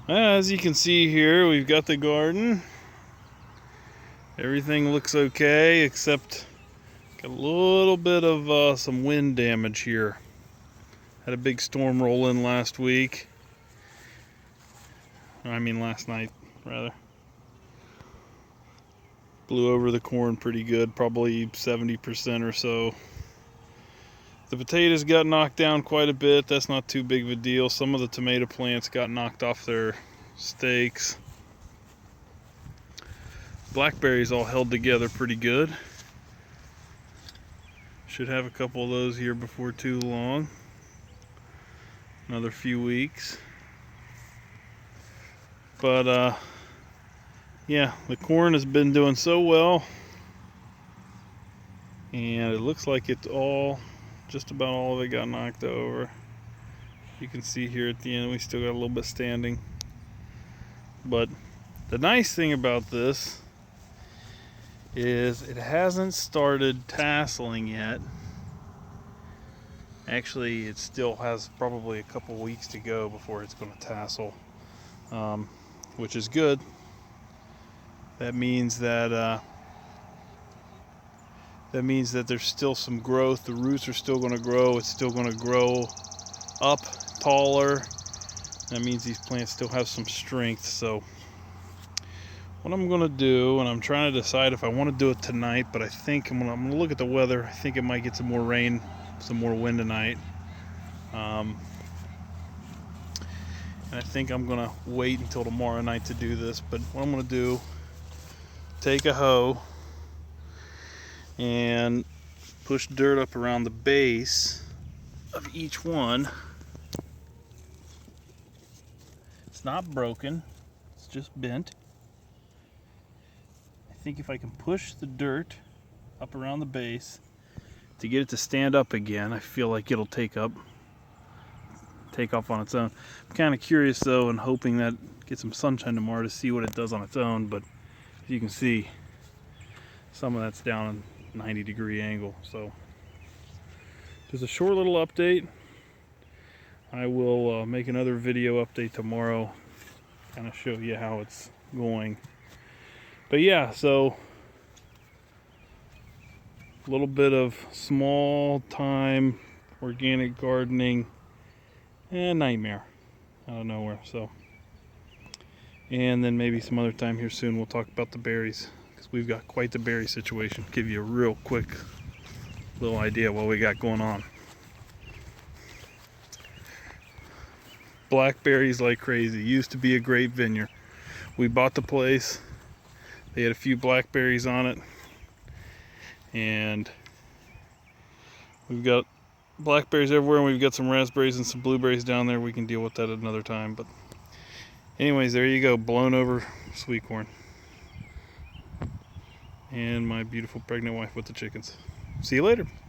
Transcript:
As you can see here, we've got the garden. Everything looks okay, except got a little bit of some wind damage here. Had a big storm roll in last week. Last night, rather. Blew over the corn pretty good, probably 70% or so. The potatoes got knocked down quite a bit. That's not too big of a deal. Some of the tomato plants got knocked off their stakes. Blackberries all held together pretty good. Should have a couple of those here before too long. Another few weeks. But yeah, the corn has been doing so well, and it looks like it's just about all of it got knocked over. You can see here at the end we still got a little bit standing. But the nice thing about this is it hasn't started tasseling yet. Actually, it still has probably a couple weeks to go before it's going to tassel, which is good. That means that there's still some growth. The roots are still going to grow. It's still going to grow up taller. That means these plants still have some strength. So what I'm going to do, and I'm trying to decide if I want to do it tonight, but I think I'm going to look at the weather. I think it might get some more rain, some more wind tonight. And I think I'm going to wait until tomorrow night to do this. But what I'm going to do, take a hoe and push dirt up around the base of each one. It's not broken, it's just bent. I think if I can push the dirt up around the base to get it to stand up again, I feel like it'll take off on its own. I'm kind of curious though, and hoping that get some sunshine tomorrow to see what it does on its own. But as you can see, some of that's down a 90-degree angle. So just a short little update. I will make another video update tomorrow, kind of show you how it's going. But yeah, so a little bit of small time organic gardening and nightmare out of nowhere. So, and then maybe some other time here soon we'll talk about the berries, because we've got quite the berry situation. Give you a real quick little idea of what we got going on. Blackberries like crazy. Used to be a great vineyard. We bought the place. They had a few blackberries on it, and we've got blackberries everywhere, and we've got some raspberries and some blueberries down there. We can deal with that at another time. But anyways, there you go, blown over sweet corn. And my beautiful pregnant wife with the chickens. See you later.